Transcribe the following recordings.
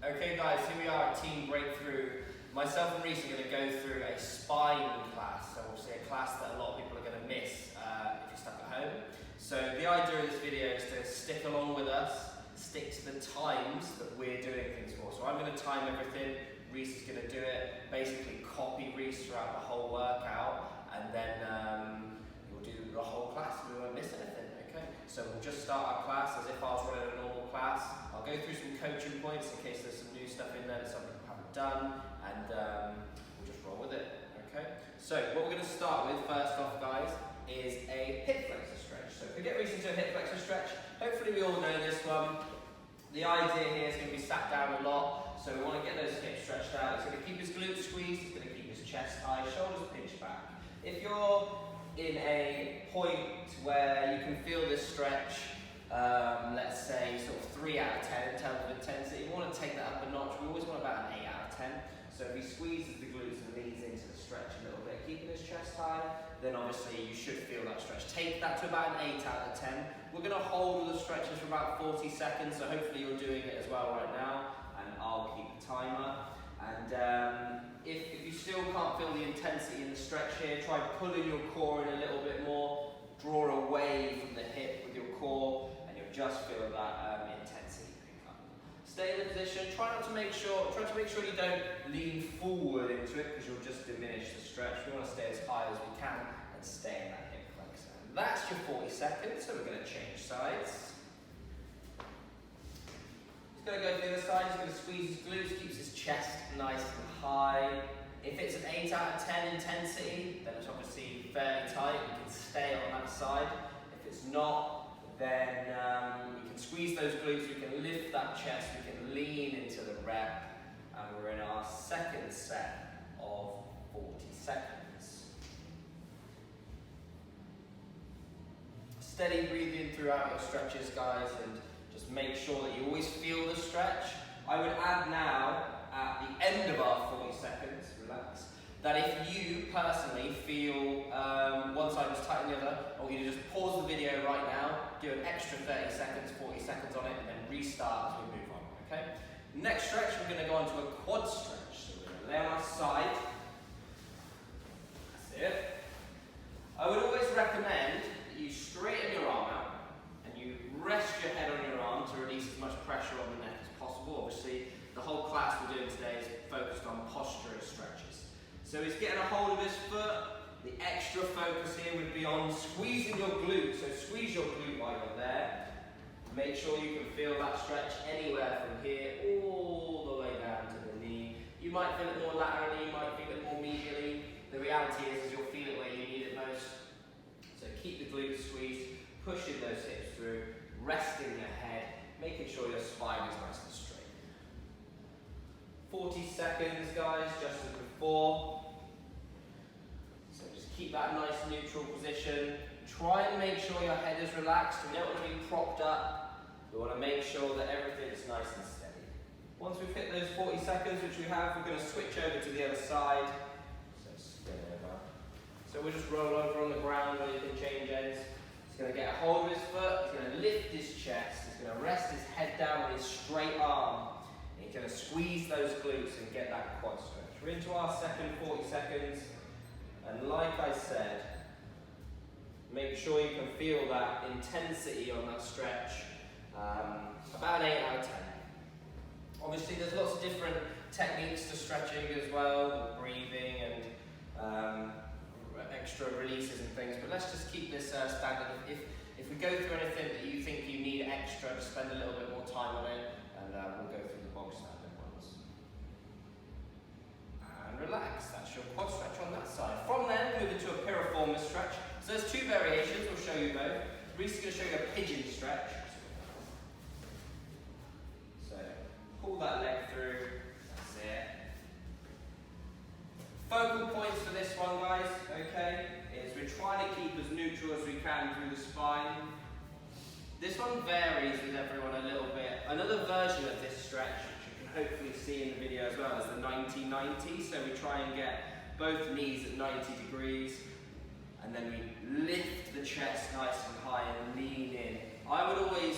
Okay guys, here we are at Team Breakthrough. Myself and Reese are going to go through a spine class, so obviously a class that a lot of people are going to miss if you're stuck at home. So the idea of this video is to stick along with us, stick to the times that we're doing things for. So I'm going to time everything, Reese is going to do it, basically copy Reese throughout the whole workout, and then you'll do the whole class, we won't miss anything, okay? So we'll just start our class as if I was running a normal class. I'll go through some coaching points in case there's some new stuff in there that some people haven't done, and we'll just roll with it, okay? So what we're going to start with first off, guys, is a hip flexor stretch. So if we get Reese into a hip flexor stretch, hopefully we all know this one. The idea here is going to be sat down a lot, so we want to get those hips stretched out. It's going to keep his glutes squeezed, it's going to keep his chest high, shoulders pinched back. If you're in a point where you can feel this stretch, let's say sort of 3 out of 10 in terms of intensity, you want to take that up a notch. We always want about an 8 out of 10. So if he squeezes the glutes and leans into the stretch a little bit, keeping his chest high, then obviously you should feel that stretch. Take that to about an 8 out of 10. We're going to hold the stretches for about 40 seconds, so hopefully you're doing it as well right now, and I'll keep the timer. And if you still can't feel the intensity in the stretch here, try pulling your core in a little bit more, draw away from the hip with your core, and you'll just feel that intensity pick up. Stay in the position, try to make sure you don't lean forward into it, because you'll just diminish the stretch. We want to stay as high as we can and stay in that hip flexor. And that's your 40 seconds, so we're going to change sides. He's going to go to the other side, he's going to squeeze his glutes, keeps his chest nice and high. If it's an 8 out of 10 intensity, then it's obviously fairly tight, you can stay on that side. If it's not, then we can squeeze those glutes, we can lift that chest, we can lean into the rep, and we're in our second set of 40 seconds. Steady breathing throughout your stretches, guys, and just make sure that you always feel the stretch. I would add now, at the end of our 40 seconds, relax, that if you personally feel one side was tight than the other, I want you to just pause the video right now, do an extra 30 seconds, 40 seconds on it, and then restart as we move on, okay? Next stretch, we're going to go on to a quad stretch. So we're going to lay on our side. That's it. I would always recommend that you straighten your arm out, and you rest your head on your arm to release as much pressure on the neck as possible. Obviously, the whole class we're doing today is focused on postural stretches. So he's getting a hold of his foot. The extra focus here would be on squeezing your glute. So squeeze your glute while you're there. Make sure you can feel that stretch anywhere from here all the way down to the knee. You might feel it more laterally, you might feel it more medially. The reality is you'll feel it where you need it most. So keep the glutes squeezed, pushing those hips through, resting your head, making sure your spine is nice and straight. 40 seconds, guys, just as before. So just keep that nice neutral position. Try and make sure your head is relaxed. We don't want to be propped up. We want to make sure that everything is nice and steady. Once we've hit those 40 seconds, which we have, we're going to switch over to the other side. So spin over. So we'll just roll over on the ground where you can change ends. He's going to get a hold of his foot. He's going to lift his chest. He's going to rest his head down with his straight arm. And he's going to squeeze those glutes and get that quad stretch. We're into our second 40 seconds. And like I said, make sure you can feel that intensity on that stretch. About an 8 out of 10. Obviously there's lots of different techniques to stretching as well, breathing and extra releases and things, but let's just keep this standard. If we go through anything that you think you need extra, just spend a little bit more time on it, and we'll go through the bog standard ones. And relax, that's your quad stretch on that side. From there, move into a piriformis stretch. So there's 2 variations, we'll show you both. Reese is going to show you a pigeon stretch. So pull that leg through, that's it. Focal points for this one, guys, okay, is we're trying to keep as neutral as we can through the spine. This one varies with everyone a little bit. Another version of this stretch, which you can hopefully see in the video as well, is the 90-90. So we try and get both knees at 90 degrees, and then we lift the chest nice and high and lean in. I would always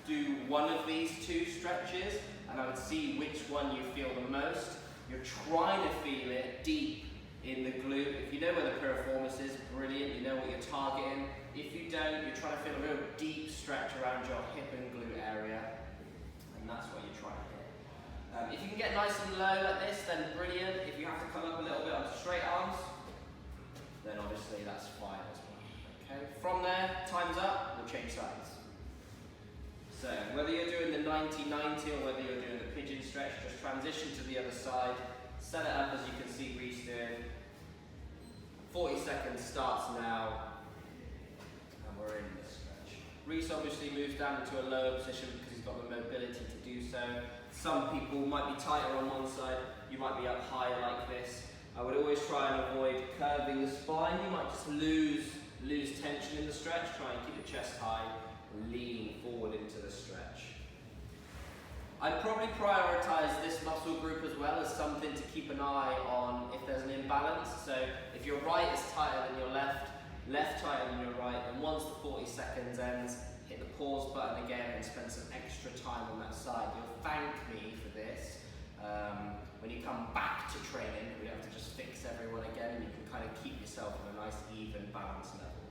do one of these two stretches, and I would see which one you feel the most. You're trying to feel it deep in the glute. If you know where the piriformis is, brilliant, you know what you're targeting. If you don't, you're trying to feel a real deep stretch around your hip and glute area, and that's what you're trying to hit. If you can get nice and low like this, then brilliant. If you have to come up a little bit onto straight arms, then obviously that's fine as well. Okay, from there, time's up, we'll change sides. So, whether you're doing the 90-90 or whether you're doing the pigeon stretch, just transition to the other side, set it up as you can see Reese doing. 40 seconds starts now, and we're in this stretch. Reese obviously moves down into a lower position because he's got the mobility to do so. Some people might be tighter on one side, you might be up higher like this. I would always try and avoid curving the spine. You might just lose tension in the stretch. Try and keep the chest high, lean forward into the stretch. I'd probably prioritize this muscle group as well as something to keep an eye on if there's an imbalance. So if your right is tighter than your left, left tighter than your right, and once the 40 seconds ends, hit the pause button again and spend some extra time on that side. You'll thank me for this. When you come back to training, we don't have to just fix everyone again, and you can kind of keep yourself on a nice even balance level.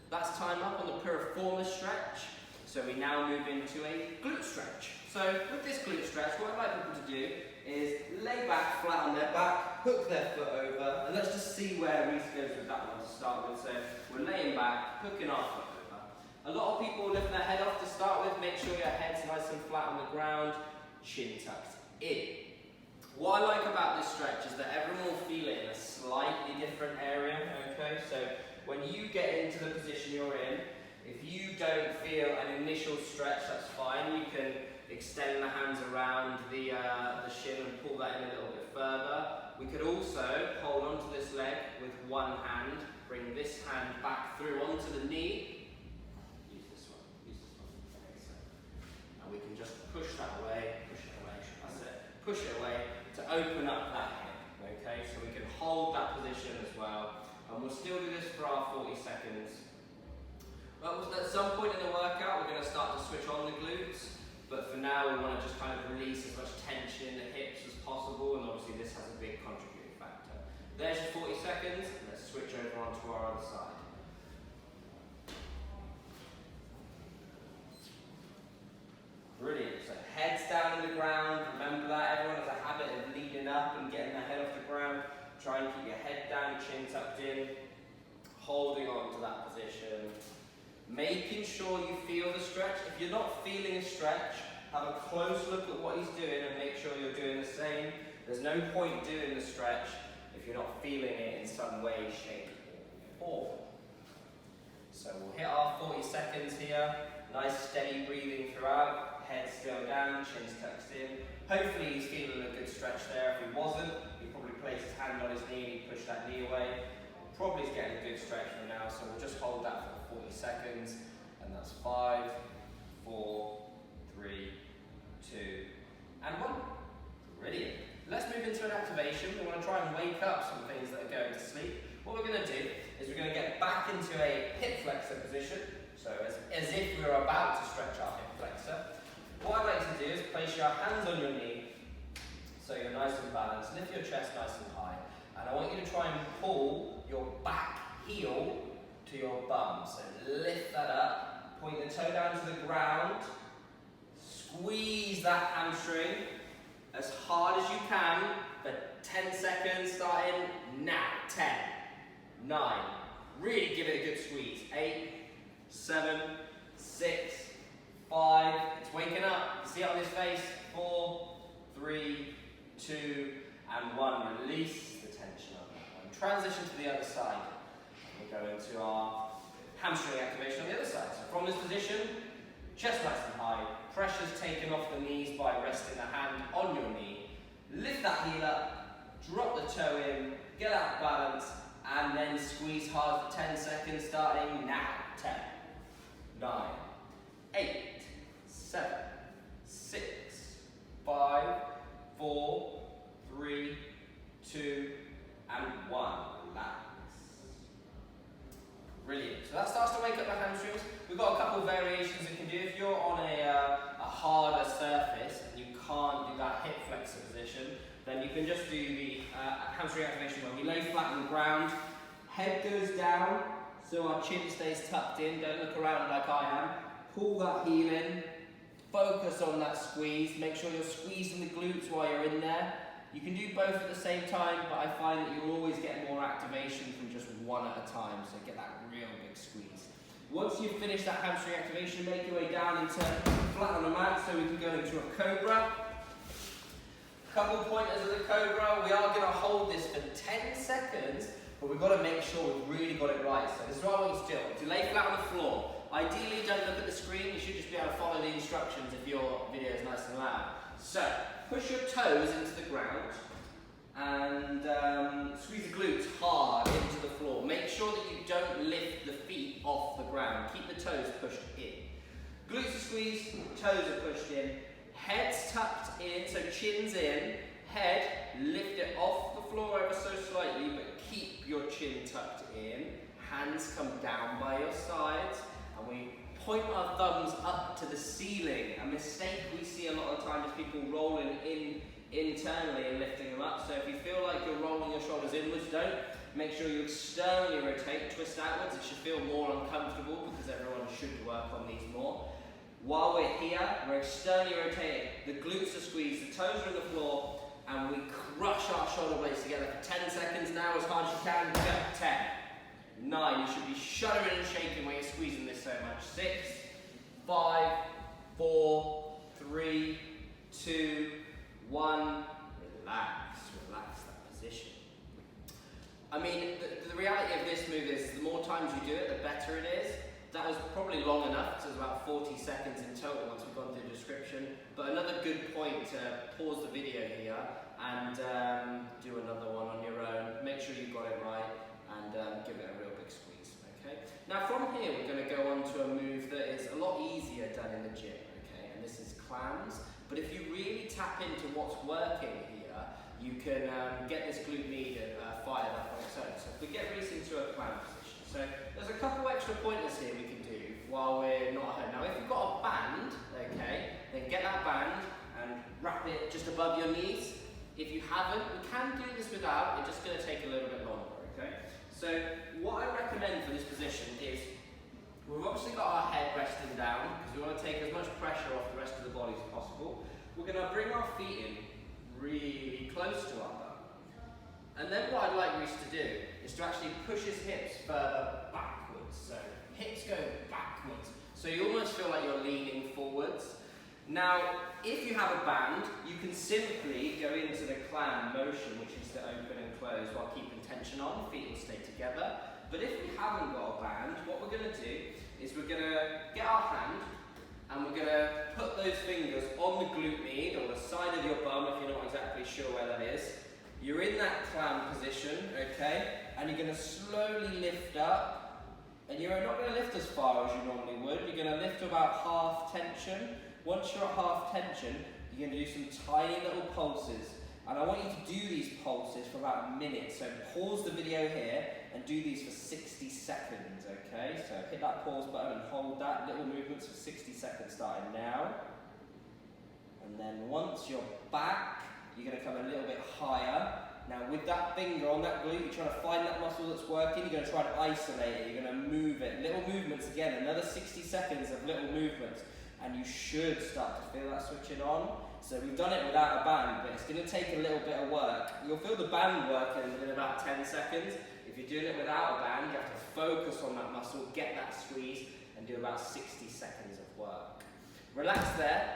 That's time up on the piriformis stretch. So we now move into a glute stretch. So with this glute stretch, what I'd like people to do is lay back flat on their back, hook their foot over, and let's just see where Reese goes with that one to start with. So we're laying back, hooking our foot over. A lot of people lift their head off to start with. Make sure your head's nice and flat on the ground, chin tucked in. What I like about this stretch is that everyone will feel it in a slightly different area, okay? So when you get into the position you're in, if you don't feel an initial stretch, that's fine. You can extend the hands around the shin and pull that in a little bit further. We could also hold onto this leg with one hand, bring this hand back through onto the knee. Use this one. Okay, so now we can just push that away, push it away, that's it. Push it away to open up that hip, okay? So we can hold that position as well. And we'll still do this for our 40 seconds. Well, at some point in the workout, we're going to start to switch on the glutes, but for now, we want to just kind of release as much tension in the hips as possible, and obviously this has a big contributing factor. There's your 40 seconds, and let's switch over onto our other side. Brilliant. So heads down on the ground. Remember that everyone has a habit of leading up and getting their head off the ground. Try and keep your head down, chin tucked in, holding on to that position. Making sure you feel the stretch. If you're not feeling a stretch, have a close look at what he's doing and make sure you're doing the same. There's no point doing the stretch if you're not feeling it in some way, shape, or form. So we'll hit our 40 seconds here. Nice steady breathing throughout. Head still down, chin's tucked in. Hopefully he's feeling a good stretch there. If he wasn't, he'd probably place his hand on his knee and push that knee away. Probably is getting a good stretch from now, so we'll just hold that for 40 seconds, and that's 5, 4, 3, 2, and 1. Brilliant. Let's move into an activation. We want to try and wake up some things that are going to sleep. What we're going to do is we're going to get back into a hip flexor position, so as if we were about to stretch our hip flexor. What I'd like to do is place your hands on your knee, so you're nice and balanced. Lift your chest nice and high. And I want you to try and pull your back heel to your bum. So lift that up, point the toe down to the ground, squeeze that hamstring as hard as you can for 10 seconds, starting now. 10, 9, really give it a good squeeze. 8, 7, 6, 5, it's waking up. See it on his face. 4, 3, 2, and 1. Release the tension on that one. Transition to the other side. We'll go into our hamstring activation on the other side. So from this position, chest nice and high. Pressure's taken off the knees by resting the hand on your knee. Lift that heel up, drop the toe in, get out of balance, and then squeeze hard for 10 seconds, starting now. 10, 9, 8, 7, 6, 5, 4, 3, 2, and 1. Relax. Brilliant. So that starts to wake up the hamstrings. We've got a couple of variations you can do. If you're on a you can just do the hamstring activation when we lay flat on the ground, head goes down, so our chin stays tucked in, don't look around like I am, pull that heel in, focus on that squeeze, make sure you're squeezing the glutes while you're in there. You can do both at the same time, but I find that you'll always get more activation from just one at a time, so get that real big squeeze. Once you've finished that hamstring activation, make your way down into flat on the mat so we can go into a cobra. Couple pointers of the cobra. We are going to hold this for 10 seconds, but we've got to make sure we've really got it right. So this is what I want you to do. To lay flat on the floor. Ideally, don't look at the screen. You should just be able to follow the instructions if your video is nice and loud. So, push your toes into the ground and squeeze the glutes hard into the floor. Make sure that you don't lift the feet off the ground. Keep the toes pushed in. Glutes are squeezed, toes are pushed in. Head's tucked in, so chin's in. Head, lift it off the floor ever so slightly, but keep your chin tucked in. Hands come down by your sides, and we point our thumbs up to the ceiling. A mistake we see a lot of times is people rolling in internally and lifting them up. So if you feel like you're rolling your shoulders inwards, don't. Make sure you externally rotate, twist outwards. It should feel more uncomfortable because everyone should work on these more. While we're here, we're externally rotating. The glutes are squeezed, the toes are on the floor, and we crush our shoulder blades together for 10 seconds now, as hard as you can. Go. 10, 9, you should be shuddering and shaking when you're squeezing this so much. 6, 5, 4, 3, 2, 1. Relax, relax that position. I mean, the reality of this move is the more times you do it, the better it is. That was probably long enough, so it was about 40 seconds in total once we've gone through the description. But another good point to pause the video here and do another one on your own. Make sure you got it right and give it a real big squeeze, okay? Now from here we're going to go on to a move that is a lot easier done in the gym, okay? And this is clams. But if you really tap into what's working here, you can get this glute med fired up on its own. So if we get Reese into a clam position. So there's a couple extra pointers here we can do while we're not at home. Now if you've got a band, okay, then get that band and wrap it just above your knees. If you haven't, we can do this without, it's just going to take a little bit longer, okay? So what I recommend for this position is, we've obviously got our head resting down because we want to take as much pressure off the rest of the body as possible. We're going to bring our feet in really close to our bum. And then what I'd like Reese to do is to actually push his hips further backwards. So hips go backwards. So you almost feel like you're leaning forwards. Now, if you have a band, you can simply go into the clam motion, which is to open and close while keeping tension on. Feet will stay together. But if we haven't got a band, what we're going to do is we're going to get our hand and we're going to put those fingers on the glute med or the side of your bum if you're not exactly sure where that is. You're in that clam position, okay, and you're going to slowly lift up, and you're not going to lift as far as you normally would. You're going to lift to about half tension. Once you're at half tension, you're going to do some tiny little pulses, and I want you to do these pulses for about a minute. So pause the video here and do these for 60 seconds, okay? So hit that pause button and hold that little movements for 60 seconds starting now. And then once you're back, you're going to come a little bit higher. Now with that finger on that glute, you're trying to find that muscle that's working, you're going to try to isolate it, you're going to move it. Little movements again, another 60 seconds of little movements. And you should start to feel that switching on. So we've done it without a band, but it's going to take a little bit of work. You'll feel the band working in about 10 seconds. If you're doing it without a band, you have to focus on that muscle, get that squeeze, and do about 60 seconds of work. Relax there.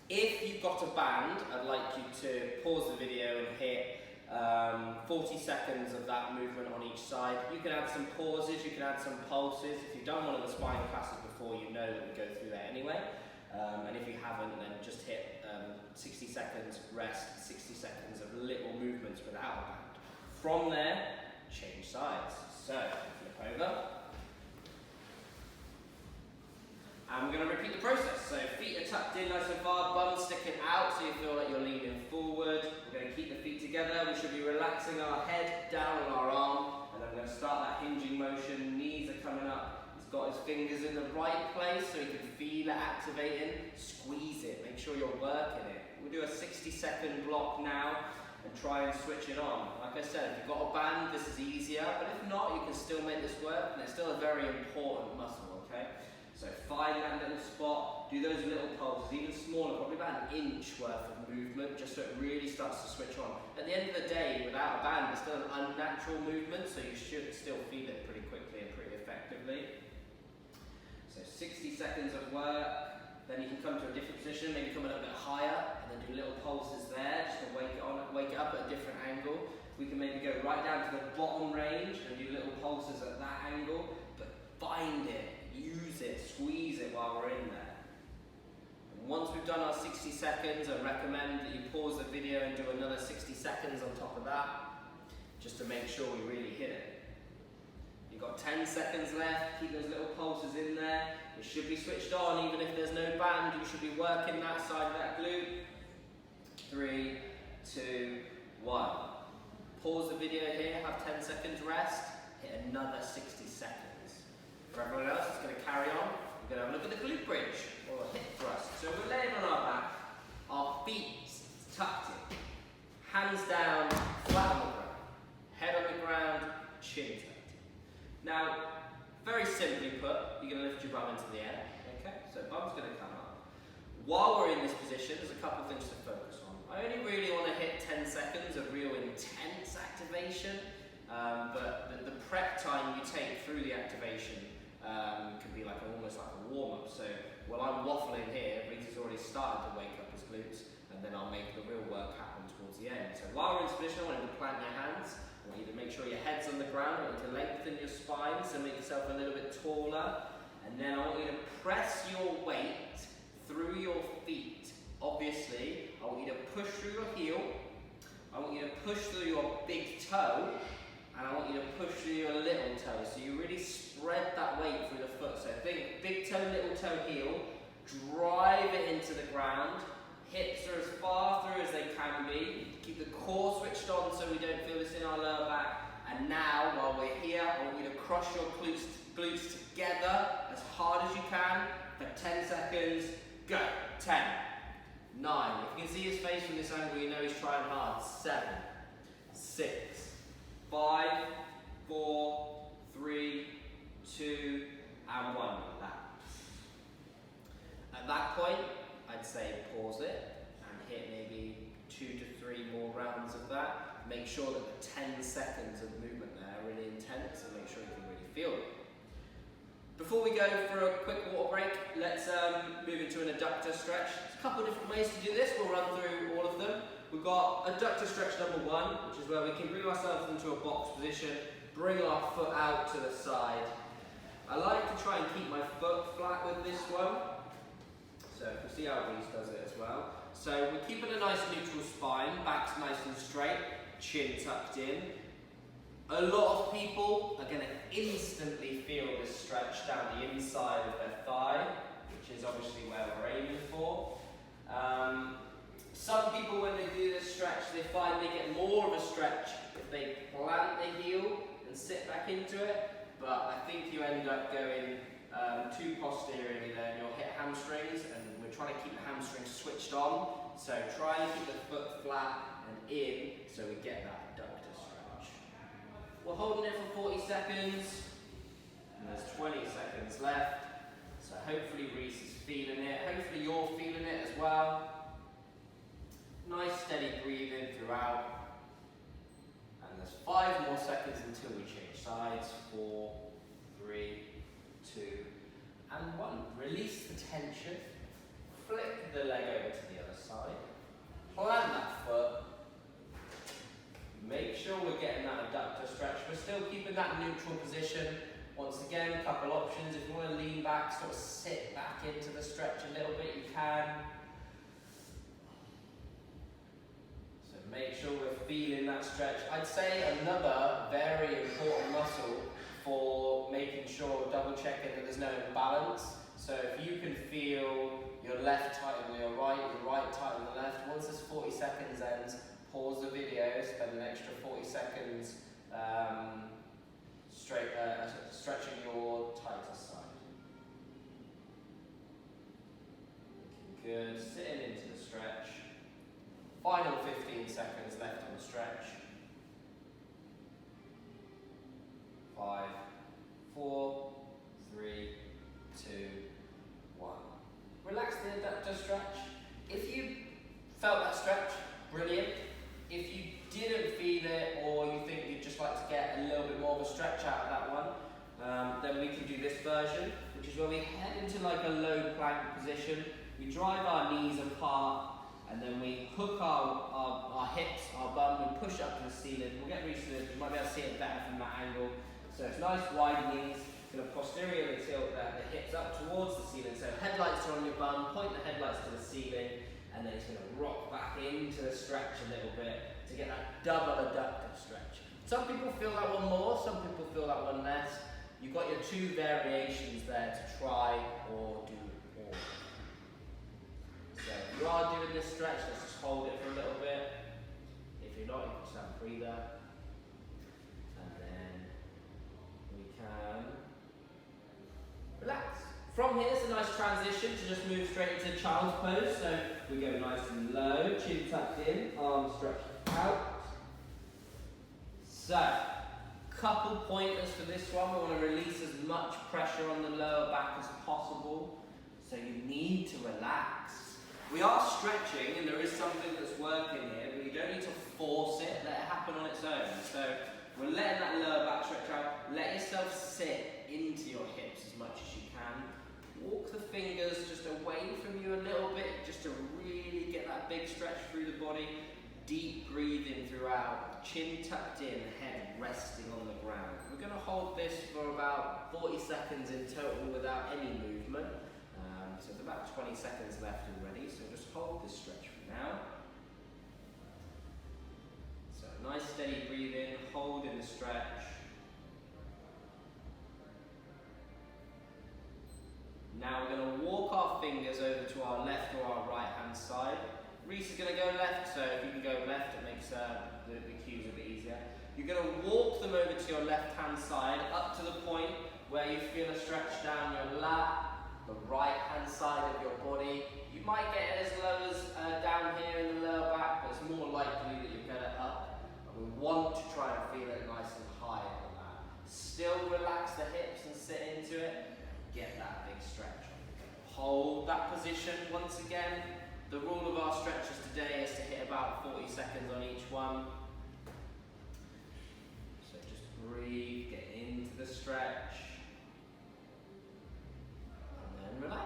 If you've got a band, I'd like you to pause the video and hit 40 seconds of that movement on each side. You can add some pauses, you can add some pulses. If you've done one of the spine classes before, you know that we go through that anyway. And if you haven't, then just hit 60 seconds rest, 60 seconds of little movements without a band. From there, change sides. So, flip over. And we're going to repeat the process. So feet are tucked in nice and far, bum sticking out so you feel like you're leaning forward. We're going to keep the feet together. We should be relaxing our head down on our arm. And then we're going to start that hinging motion. Knees are coming up. He's got his fingers in the right place so he can feel it activating. Squeeze it. Make sure you're working it. We'll do a 60-second block now. and try and switch it on. Like I said, if you've got a band, this is easier, but if not, you can still make this work, and it's still a very important muscle, okay? So find that little spot, do those little pulses, even smaller, probably about an inch worth of movement, just so it really starts to switch on. At the end of the day, without a band, it's still an unnatural movement, so you should still feel it pretty quickly and pretty effectively. So 60 seconds of work. Then you can come to a different position, maybe come a little bit higher, and then do little pulses there, just to wake it up at a different angle. We can maybe go right down to the bottom range and do little pulses at that angle, but find it, use it, squeeze it while we're in there. And once we've done our 60 seconds, I recommend that you pause the video and do another 60 seconds on top of that, just to make sure we really hit it. You've got 10 seconds left, keep those little pulses in there. It should be switched on, even if there's no band, you should be working that side of that glute. 3, 2, 1. Pause the video here, have 10 seconds rest, hit another 60 seconds. For everyone else, it's going to carry on. We're going to have a look at the glute bridge, or a hip thrust. So we're laying on our back, our feet tucked in, hands down, flat on the ground, head on the ground, chin tucked in. Now, very simply put, you're going to lift your bum into the air, okay? So bum's going to come up. While we're in this position, there's a couple of things to focus on. I only really want to hit 10 seconds of real intense activation, but the prep time you take through the activation can be like almost like a warm-up. So while I'm waffling here, Reese has already started to wake up his glutes, and then I'll make the real work happen towards the end. So while we're in this position, I want you to plant your hands. I want you to make sure your head's on the ground. I want you to lengthen your spine, so make yourself a little bit taller. And then I want you to press your weight through your feet. Obviously, I want you to push through your heel. I want you to push through your big toe. And I want you to push through your little toe. So you really spread that weight through the foot. So think big toe, little toe, heel. Drive it into the ground. Hips are as far through as they can be. Keep the core switched on so we don't feel this in our lower back. And now, while we're here, I want you to cross your glutes together as hard as you can for 10 seconds. Go. 10, 9. If you can see his face from this angle, you know he's trying hard. 7, 6, 5, 4, 3, 2, and 1. At that point, I'd say pause it and hit maybe 2 to 3 more rounds of that. Make sure that the 10 seconds of movement there are really intense and make sure you can really feel it. Before we go for a quick water break, let's move into an adductor stretch. There's a couple of different ways to do this. We'll run through all of them. We've got adductor stretch number 1, which is where we can bring ourselves into a box position, bring our foot out to the side. I like to try and keep my foot flat with this one. So you can see how Reese does it as well. So we're keeping a nice neutral spine, back's nice and straight, chin tucked in. A lot of people are going to instantly feel this stretch down the inside of their thigh, which is obviously where we're aiming for. Some people, when they do this stretch, they find they get more of a stretch if they plant the heel and sit back into it, but I think you end up going too posteriorly there, and you'll hit hamstrings, and we're trying to keep the hamstrings switched on, so try and keep the foot flat and in so we get that adductor stretch. We're holding it for 40 seconds, and there's 20 seconds left, so hopefully Reese is feeling it, hopefully you're feeling it as well. Nice steady breathing throughout, and there's 5 more seconds until we change sides. 4, 3, 2, and 1. Release the tension, flick the leg over to the other side, plant that foot, make sure we're getting that adductor stretch. We're still keeping that neutral position. Once again, a couple options. If you want to lean back, sort of sit back into the stretch a little bit, you can. So make sure we're feeling that stretch. I'd say another very important muscle for making sure, double checking that there's no imbalance. So if you can feel your left tighter than your right tighter than the left, once this 40 seconds ends, pause the video, spend an extra 40 seconds stretching your tighter side. Looking good, sitting into the stretch. Final 15 15 seconds left on the stretch. 5, 4, 3, 2, 1. Relax the adductor stretch. If you felt that stretch, brilliant. If you didn't feel it, or you think you'd just like to get a little bit more of a stretch out of that one, then we can do this version, which is where we head into like a low plank position. We drive our knees apart, and then we hook our hips, our bum, we push up to the ceiling. We'll get Reese to this, you might be able to see it better from that angle. So it's nice wide knees, going to posteriorly tilt the hips up towards the ceiling. So headlights are on your bum, point the headlights to the ceiling, and then it's going to rock back into the stretch a little bit to get that double adductor stretch. Some people feel that one more, some people feel that one less. You've got your two variations there to try or do all. So if you are doing this stretch, let's just hold it for a little bit. If you're not, you can just have a breather. And then we can relax. From here, it's a nice transition to just move straight into child's pose. So we go nice and low, chin tucked in, arms stretched out. So, couple pointers for this one. We want to release as much pressure on the lower back as possible. So you need to relax. We are stretching and there is something that's working here, but you don't need to force it, let it happen on its own. So we're letting that lower back stretch out. Let yourself sit into your hips as much as you can. Walk the fingers just away from you a little bit, just to really get that big stretch through the body. Deep breathing throughout, chin tucked in, head resting on the ground. We're going to hold this for about 40 seconds in total without any movement. So there's about 20 seconds left already, so just hold this stretch for now. So nice steady breathing, hold in the stretch. Now we're going to walk our fingers over to our left or our right hand side. Reese is going to go left, so if you can go left, it makes the cues a bit easier. You're going to walk them over to your left hand side, up to the point where you feel a stretch down your lat, the right hand side of your body. You might get it as low as down here in the lower back, but it's more likely that you get it up. And we want to try and feel it nice and high on that. Still relax the hips and sit into it. Get that big stretch. Hold that position once again. The rule of our stretches today is to hit about 40 seconds on each one. So just breathe, get into the stretch. And then relax.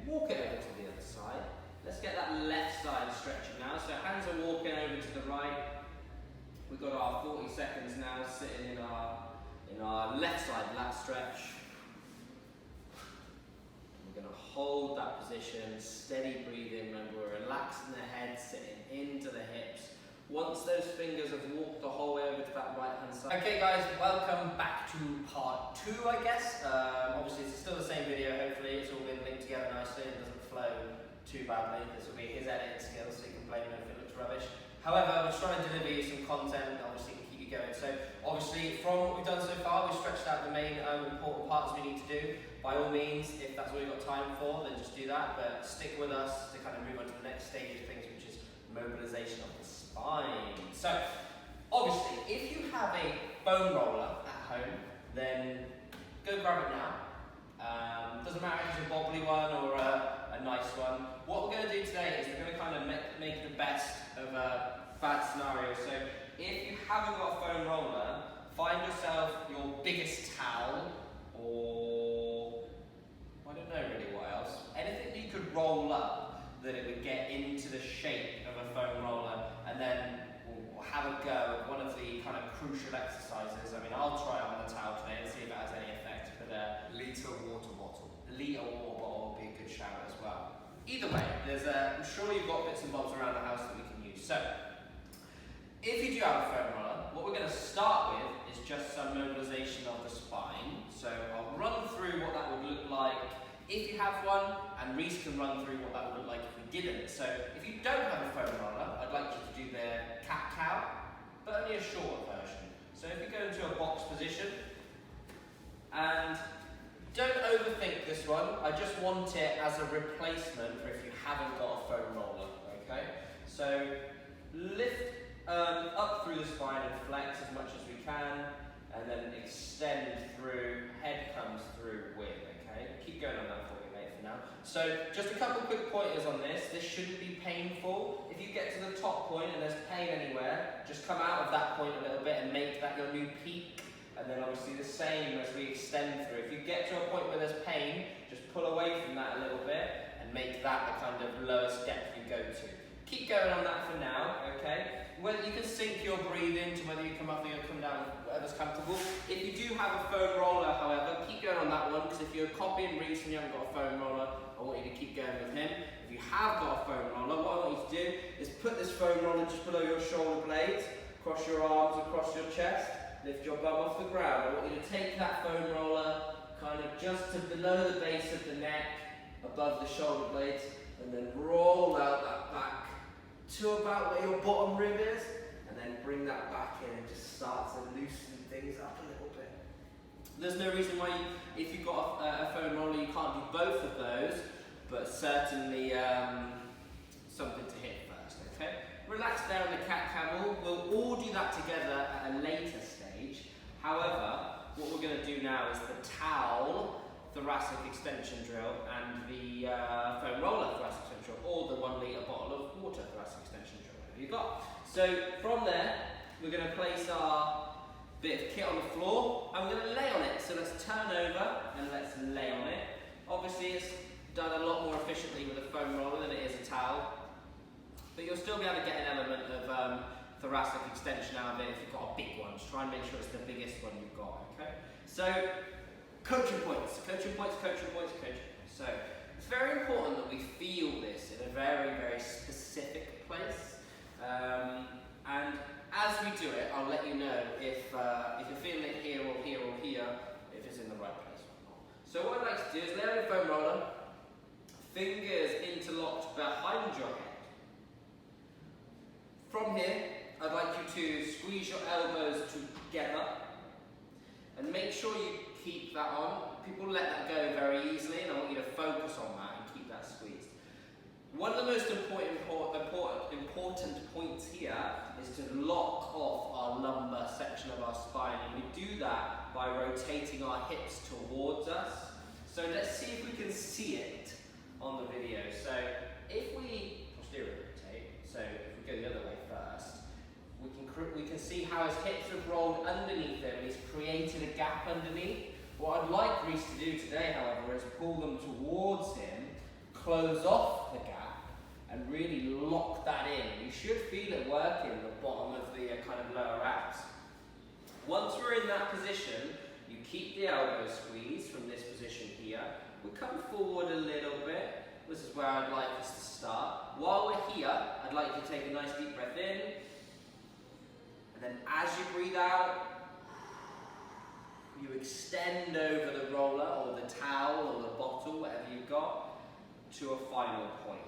Walk it over to the other side. Let's get that left side stretching now. So hands are walking over to the right. We've got our 40 seconds now sitting in our left side lat stretch. We're going to hold that position, steady breathing. Remember, we're relaxing the head, sitting into the hips. Once those fingers have walked the whole way over to that right hand side. Okay guys, welcome back to part 2, I guess. Obviously it's still the same video, hopefully it's all been linked together nicely and it doesn't flow too badly. This will be his editing skills, so you can blame him if it looks rubbish. However, we're trying to deliver you some content that obviously can keep you going. So obviously from what we've done so far, we've stretched out the main important parts we need to do. By all means, if that's all you've got time for, then just do that, but stick with us to kind of move on to the next stage of things, which is mobilisation of the spine. So, obviously, if you have a foam roller at home, then go grab it now. Doesn't matter if it's a wobbly one or a nice one. What we're going to do today is we're going to kind of make the best of a bad scenario. So, if you haven't got a foam roller, find yourself your biggest towel, or I don't know really what else. Anything that you could roll up that it would get into the shape of a foam roller, and then we'll have a go at one of the kind of crucial exercises. I mean, I'll try it on the towel today and see if it has any effect, but Litre water bottle. Litre water bottle would be a good shout as well. Either way, I'm sure you've got bits and bobs around the house that we can use. So, if you do have a foam roller, what we're going to start with is just some mobilisation of the spine. So I'll run through what that would look like if you have one, and Reese can run through what that would look like if we didn't. So if you don't have a foam roller, I'd like you to do the cat-cow, but only a shorter version. So if you go into a box position, and don't overthink this one, I just want it as a replacement for if you haven't got a foam roller, okay? So Lift up through the spine and flex as much as we can, and then extend through, head comes through with, okay? Keep going on that for me, mate, for now. So, just a couple quick pointers on this. This shouldn't be painful. If you get to the top point and there's pain anywhere, just come out of that point a little bit and make that your new peak. And then obviously the same as we extend through. If you get to a point where there's pain, just pull away from that a little bit and make that the kind of lowest depth you go to. Keep going on that for now, okay? Whether you can sync your breathing to whether you come up or you come down, whatever's comfortable. If you do have a foam roller, however, keep going on that one, because if you're copying Reese and you haven't got a foam roller, I want you to keep going with him. If you have got a foam roller, what I want you to do is put this foam roller just below your shoulder blades, across your arms, across your chest, lift your bum off the ground. I want you to take that foam roller kind of just to below the base of the neck, above the shoulder blades, and then roll out that back to about where your bottom rib is, and then bring that back in and just start to loosen things up a little bit. There's no reason why, if you've got a foam roller, you can't do both of those, but certainly something to hit first, okay? Relax there on the cat-camel. We'll all do that together at a later stage. However, what we're going to do now is the towel thoracic extension drill and the foam roller thoracic extension drill, or the 1 litre bottle of water thoracic extension drill, whatever you've got. So from there, we're going to place our bit of kit on the floor and we're going to lay on it. So let's turn over and let's lay on it. Obviously it's done a lot more efficiently with a foam roller than it is a towel, but you'll still be able to get an element of thoracic extension out of it if you've got a big one. Just try and make sure it's the biggest one you've got, okay? So, coaching points, coaching points, coaching points, coaching points. So, it's very important that we feel this in a very, very specific place. And as we do it, I'll let you know if you're feeling it here or here or here, if it's in the right place or not. So what I'd like to do is lay on your foam roller, fingers interlocked behind your head. From here, I'd like you to squeeze your elbows together and make sure you keep that on. People let that go very easily, and I want you to focus on that and keep that squeezed. One of the most important points here is to lock off our lumbar section of our spine, and we do that by rotating our hips towards us. So let's see if we can see it on the video. So if we posterior rotate, so if we go the other way first, we can see how his hips have rolled underneath him and he's created a gap underneath. What I'd like Reese to do today, however, is pull them towards him, close off the gap, and really lock that in. You should feel it working at the bottom of the kind of lower abs. Once we're in that position, you keep the elbow squeezed from this position here. We come forward a little bit. This is where I'd like us to start. While we're here, I'd like you to take a nice deep breath in. And then as you breathe out, you extend over the roller or the towel or the bottle, whatever you've got, to a final point.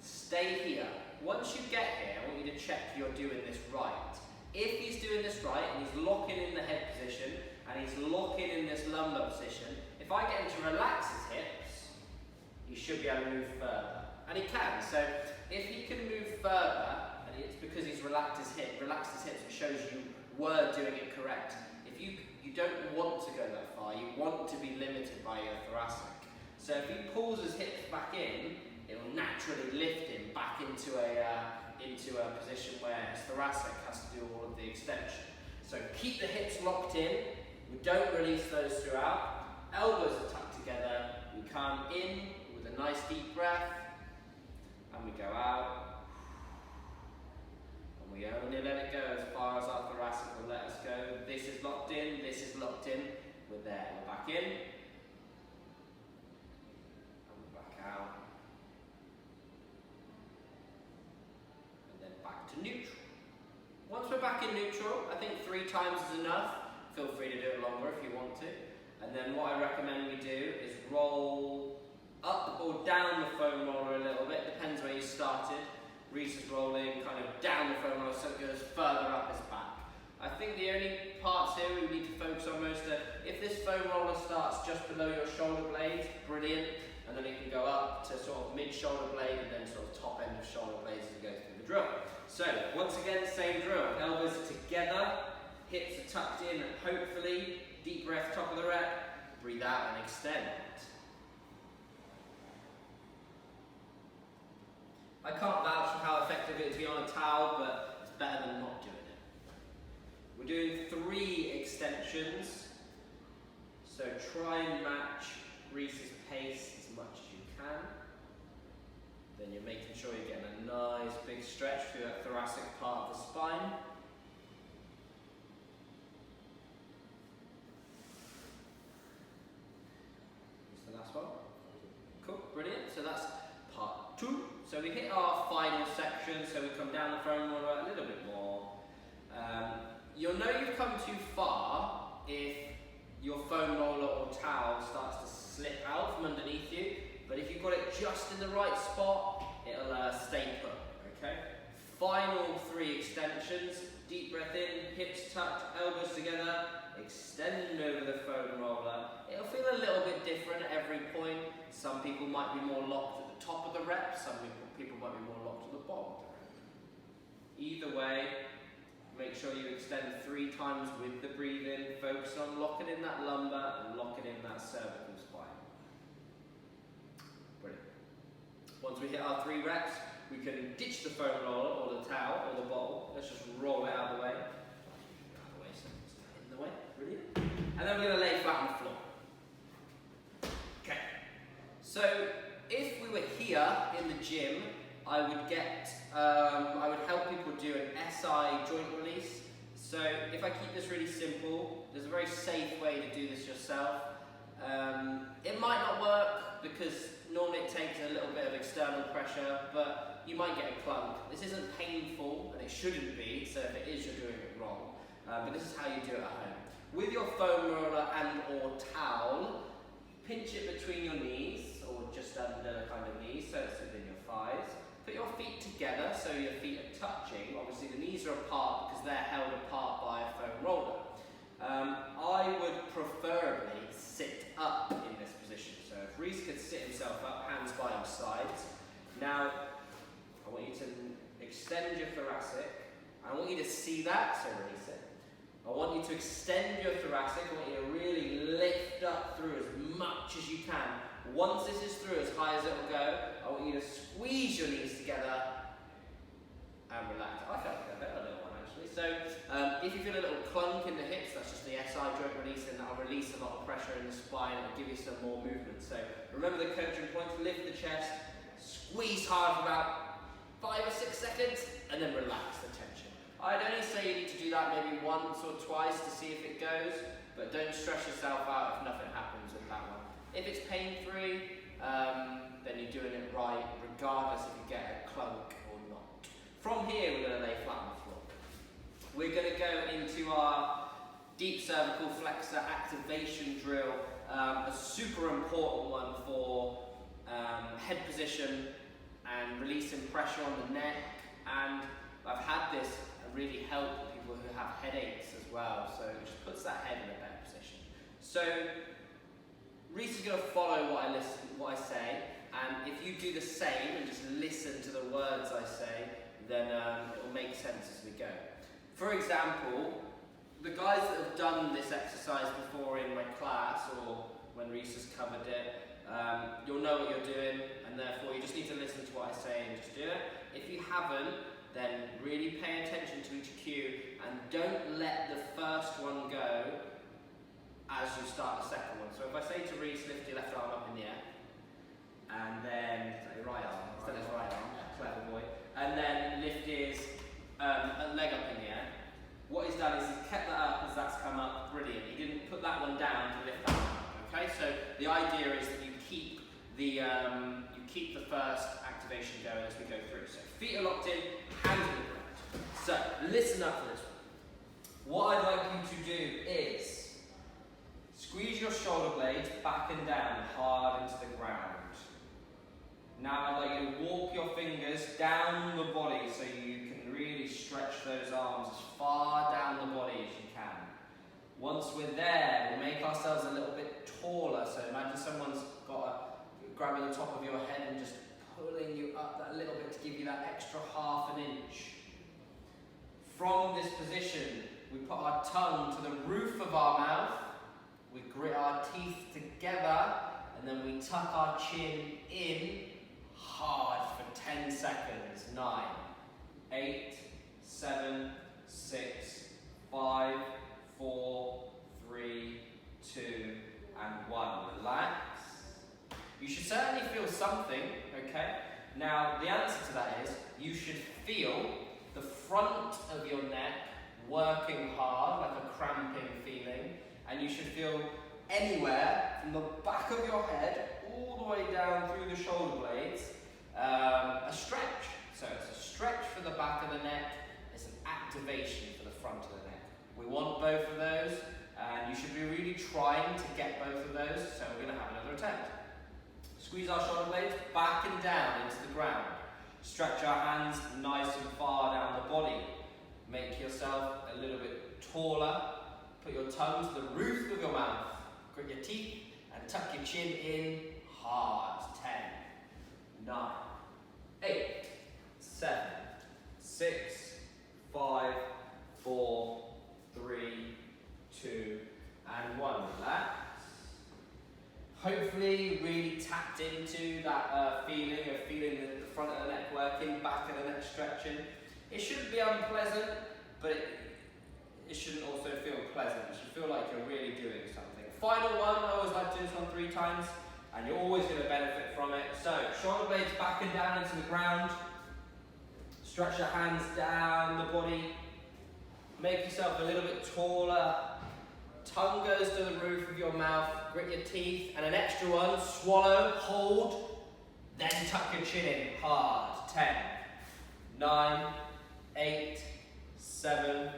Stay here. Once you get here, I want you to check you're doing this right. If he's doing this right and he's locking in the head position and he's locking in this lumbar position, if I get him to relax his hips, he should be able to move further. And he can. So if he can move further, and it's because he's relaxed his hips, it shows you were doing it correct. If you don't want to go that far, you want to be limited by your thoracic. So if he pulls his hips back in, it will naturally lift him back into a position where his thoracic has to do all of the extension. So keep the hips locked in. We don't release those throughout. Elbows are tucked together. We come in with a nice deep breath, and we go out. And we only let it go as far as our thoracic will let us go. This is locked in. This is locked in. We're there. We're back in. And we're back out. To neutral. Once we're back in neutral, I think 3 times is enough. Feel free to do it longer if you want to. And then what I recommend we do is roll up or down the foam roller a little bit, depends where you started. Reese is rolling kind of down the foam roller so it goes further up his back. I think the only parts here we need to focus on most are if this foam roller starts just below your shoulder blades, brilliant. And then it can go up to sort of mid-shoulder blade and then sort of top end of shoulder blades as you go through the drill. So, once again, same drill. Elbows together, hips are tucked in, and hopefully, deep breath, top of the rep, breathe out and extend. I can't vouch for how effective it is to be on a towel, but it's better than not doing it. We're doing 3 extensions, so try and match Reese's pace as much as you can. Then you're making sure you're getting a nice big stretch through that thoracic part of the spine. What's the last one? Cool, brilliant. So that's part 2. So we hit our final section, so we come down the foam roller a little bit more. You'll know you've come too far if your foam roller or towel starts to slip out from underneath you, but if you've got it just in the right spot, it'll stay put, okay? Final 3 extensions, deep breath in, hips tucked, elbows together, extend over the foam roller. It'll feel a little bit different at every point. Some people might be more locked at the top of the rep, some people might be more locked at the bottom of the rep. Either way, make sure you extend 3 times with the breathing, focus on locking in that lumbar and locking in that cervical spine. Brilliant. Once we hit our 3 reps, we can ditch the foam roller or the towel or the bottle. Let's just roll it out of the way. Out of the way, so it's in the way. Brilliant. And then we're going to lay flat on the floor. Okay. So if we were here in the gym, I would help people do an SI joint release. So if I keep this really simple, there's a very safe way to do this yourself. It might not work because normally it takes a little bit of external pressure, but you might get a clunk. This isn't painful, and it shouldn't be, so if it is, you're doing it wrong. But this is how you do it at home. With your foam roller and or towel, pinch it between your knees, or just under kind of knees, so it's within your thighs. Put your feet together, so your feet are touching. Obviously the knees are apart because they're held apart by a foam roller. I would preferably sit up in this position. So if Reese could sit himself up, hands by his sides. Now, I want you to extend your thoracic. I want you to see that, so release it. I want you to extend your thoracic. I want you to really lift up through as much as you can. Once this is through as high as it'll go, I want you to squeeze your knees together and relax. I felt like a better little one actually. So if you feel a little clunk in the hips, that's just the SI joint release, and that'll release a lot of pressure in the spine and give you some more movement. So remember the coaching points: lift the chest, squeeze hard for about 5 or 6 seconds, and then relax the tension. I'd only say you need to do that maybe once or twice to see if it goes, but don't stress yourself out if nothing happens with that one. If it's pain-free, then you're doing it right, regardless if you get a clunk or not. From here, we're going to lay flat on the floor. We're going to go into our deep cervical flexor activation drill, a super important one for head position and releasing pressure on the neck. And I've had this really help people who have headaches as well, so it just puts that head in a better position. So Reese is going to follow what I say, and if you do the same and just listen to the words I say, then it will make sense as we go. For example, the guys that have done this exercise before in my class, or when Reese has covered it, you'll know what you're doing, and therefore you just need to listen to what I say and just do it. If you haven't, then really pay attention to each cue, and don't let the first one go as you start the second one. So if I say to Reese, lift your left arm up in the air, and then your right arm, instead of his right arm, clever boy, and then lift his leg up in the air. What he's done is he's kept that up as that's come up, brilliant. He didn't put that one down to lift that one up, okay? So the idea is that you keep the first activation going as we go through. So feet are locked in, hands on the ground. So listen up for this one. What I'd like you to do is squeeze your shoulder blades back and down hard into the ground. Now I'd like you to walk your fingers down the body so you can really stretch those arms as far down the body as you can. Once we're there, we'll make ourselves a little bit taller. So imagine someone's grabbing the top of your head and just pulling you up that little bit to give you that extra half an inch. From this position, we put our tongue to the roof of our mouth, we grit our teeth together, and then we tuck our chin in hard for 10 seconds. 9, 8, 7, 6, 5, 4, 3, 2, and 1. Relax. You should certainly feel something, okay? Now, the answer to that is, you should feel the front of your neck working hard, like a cramping feeling, and you should feel anywhere from the back of your head all the way down through the shoulder blades, a stretch. So it's a stretch for the back of the neck, it's an activation for the front of the neck. We want both of those, and you should be really trying to get both of those, so we're going to have another attempt. Squeeze our shoulder blades back and down into the ground. Stretch our hands nice and far down the body. Make yourself a little bit taller. Put your tongue to the roof of your mouth. Grit your teeth and tuck your chin in hard. 10, 9, 8, 7, 6, 5, 4, 3, 2, and 1. Relax. Hopefully really tapped into that feeling of feeling the front of the neck working, back of the neck stretching. It shouldn't be unpleasant, but it shouldn't also feel pleasant. It should feel like you're really doing something. Final one, I always like to do this one 3 times, and you're always going to benefit from it. So, shoulder blades back and down into the ground. Stretch your hands down the body. Make yourself a little bit taller. Tongue goes to the roof of your mouth, grit your teeth, and an extra one, swallow, hold, then tuck your chin in hard. 10, 9, 8, 7,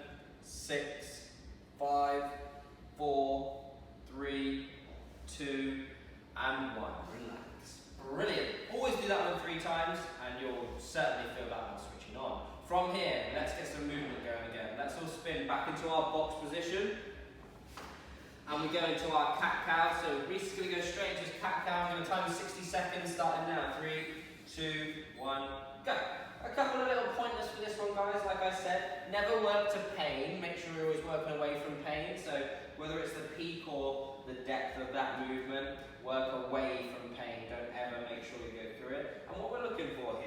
6, 5, 4, 3, 2, and 1. Relax. Brilliant. Always do that one 3 times, and you'll certainly feel that one switching on. From here, let's get some movement going again. Let's all spin back into our box position. And we go into our cat-cow. So Reese is going to go straight into his cat-cow. I'm going to time 60 seconds, starting now. 3, 2, 1, go. A couple of little pointers for this one, guys. Like I said, never work to pain. Make sure you're always working away from pain. So whether it's the peak or the depth of that movement, work away from pain. Don't ever make sure you go through it. And what we're looking for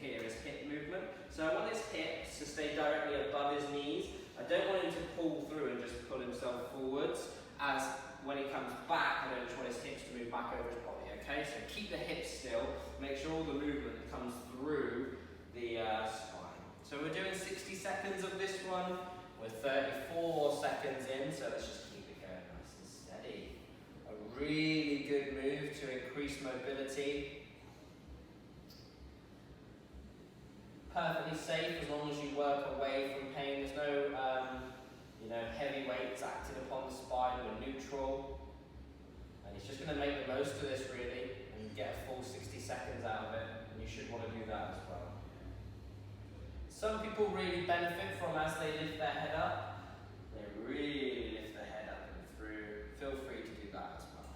here is hip movement. So I want his hips to stay directly above his knees. I don't want him to pull through and just pull himself forwards. As when he comes back, I don't just want his hips to move back over his body, okay? So keep the hips still, make sure all the movement comes through the spine. So we're doing 60 seconds of this one, we're 34 seconds in, so let's just keep it going nice and steady. A really good move to increase mobility. Perfectly safe as long as you work away from pain. There's no heavy weights acting upon the spine. We're neutral. And he's just going to make the most of this really and get a full 60 seconds out of it. And you should want to do that as well. Some people really benefit from as they lift their head up. They really lift their head up and through. Feel free to do that as well.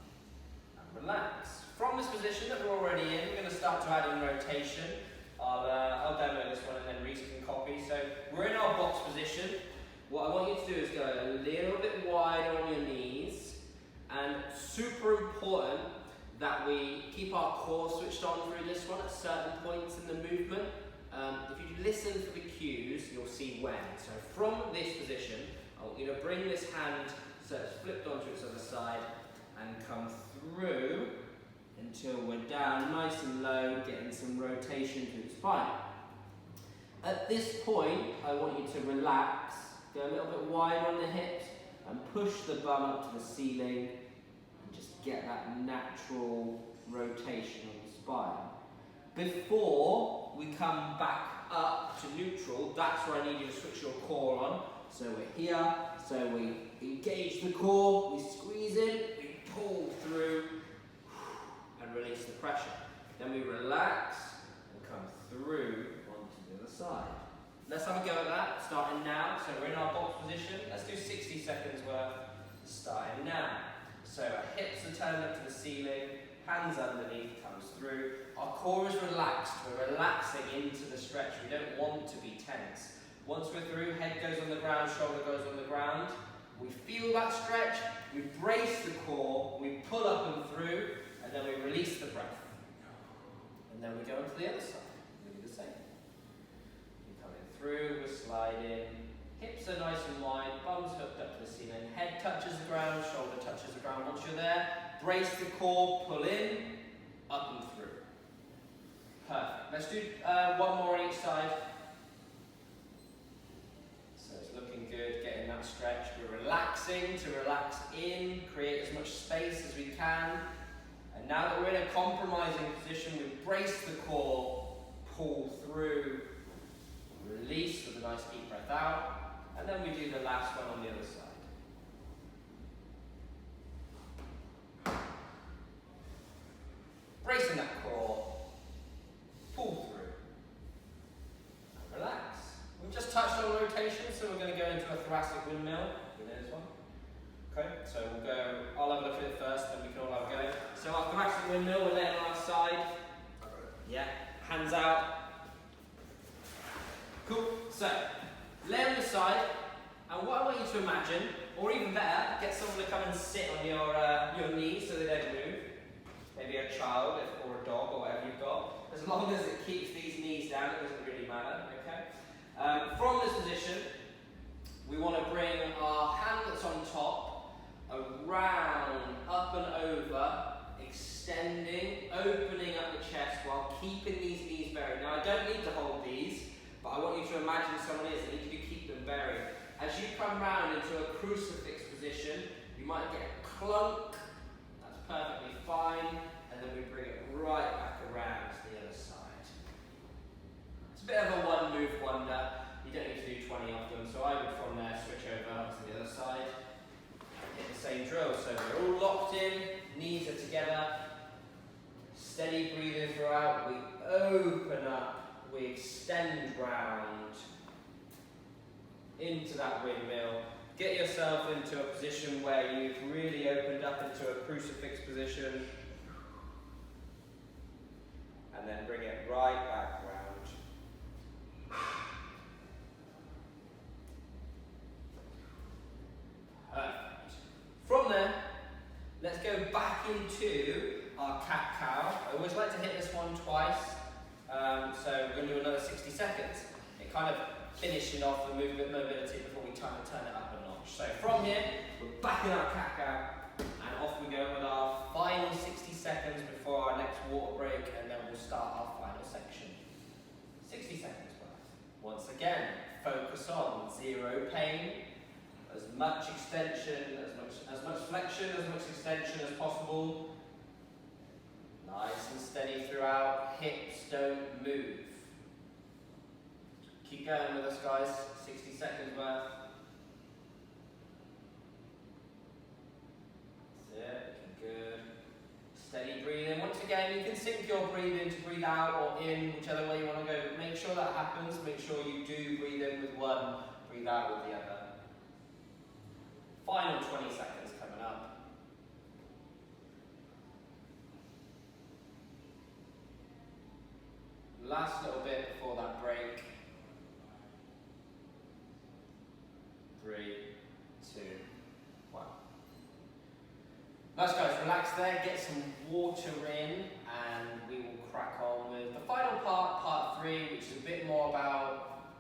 And relax. From this position that we're already in, we're going to start to add in rotation. I'll demo this one and then Reese can copy. So we're in our box position. What I want you to do is go a little bit wider on your knees, and super important that we keep our core switched on through this one at certain points in the movement. If you listen for the cues, you'll see when. So from this position, I want you to bring this hand so it's flipped onto its other side and come through until we're down nice and low, getting some rotation through the spine. At this point, I want you to relax, go a little bit wide on the hips, and push the bum up to the ceiling, and just get that natural rotation on the spine. Before we come back up to neutral, that's where I need you to switch your core on. So we're here, so we engage the core, we squeeze in, we pull through, and release the pressure. Then we relax and come through onto the other side. Let's have a go at that, starting now. So we're in our box position. Let's do 60 seconds worth, starting now. So our hips are turned up to the ceiling, hands underneath, comes through. Our core is relaxed. We're relaxing into the stretch. We don't want to be tense. Once we're through, head goes on the ground, shoulder goes on the ground. We feel that stretch, we brace the core, we pull up and through, and then we release the breath. And then we go into the other side. We do the same. We're coming through, we're sliding. Hips are nice and wide, bums hooked up to the ceiling. Head touches the ground, shoulder touches the ground. Once you're there, brace the core, pull in, up and through. Perfect. Let's do one more on each side. So it's looking good, getting that stretch. We're relaxing to relax in, create as much space as we can. And now that we're in a compromising position, we brace the core, pull through, release with a nice deep breath out. And then we do the last one on the other side. Bracing that core, pull through, and relax. We've just touched on rotation, so we're going to go into a thoracic windmill. You know this one? Okay, so we'll go, I'll have a look at it first, then we can all have a go. So our thoracic windmill, we're laying on our side. Yeah, hands out. Cool, so lay on the side, and what I want you to imagine, or even better, get someone to come and sit on your knees so they don't move. Maybe a child or a dog or whatever you've got. As long as it keeps these knees down, it doesn't really matter, okay? From this position, we want to bring our hand that's on top around, up and over, extending, opening up the chest while keeping these knees buried. Now I don't need to hold these, but I want you to imagine someone is. I need you to keep them buried. As you come round into a crucifix position, you might get a clunk. That's perfectly fine. And then we bring it right back around to the other side. It's a bit of a one move wonder. You don't need to do 20 of them. So I would from there switch over to the other side and hit the same drill. So we're all locked in, knees are together. Steady breathing throughout. We open up, we extend round into that windmill. Get yourself into a position where you've really opened up into a crucifix position. And then bring it right back round. Perfect. From there, let's go back into our cat-cow. I always like to hit this one twice. So we're going to do another 60 seconds. It kind of finishing off the movement mobility before we turn it up a notch. So from here, we're back in our cat-cow, and off we go with our final 60 seconds before our next water break, and then we'll start our final section. 60 seconds worth. Once again, focus on zero pain, as much extension, as much flexion, as much extension as possible. Nice and steady throughout, hips don't move. Keep going with us, guys. 60 seconds worth. That's it, looking good. Steady breathing. Once again, you can sync your breathing to breathe out or in, whichever way you want to go, but make sure that happens. Make sure you do breathe in with one, breathe out with the other. Final 20 seconds coming up. Last little bit before that break. 3, 2, 1. Nice guys, relax there, get some water in, and we will crack on with the final part, part 3, which is a bit more about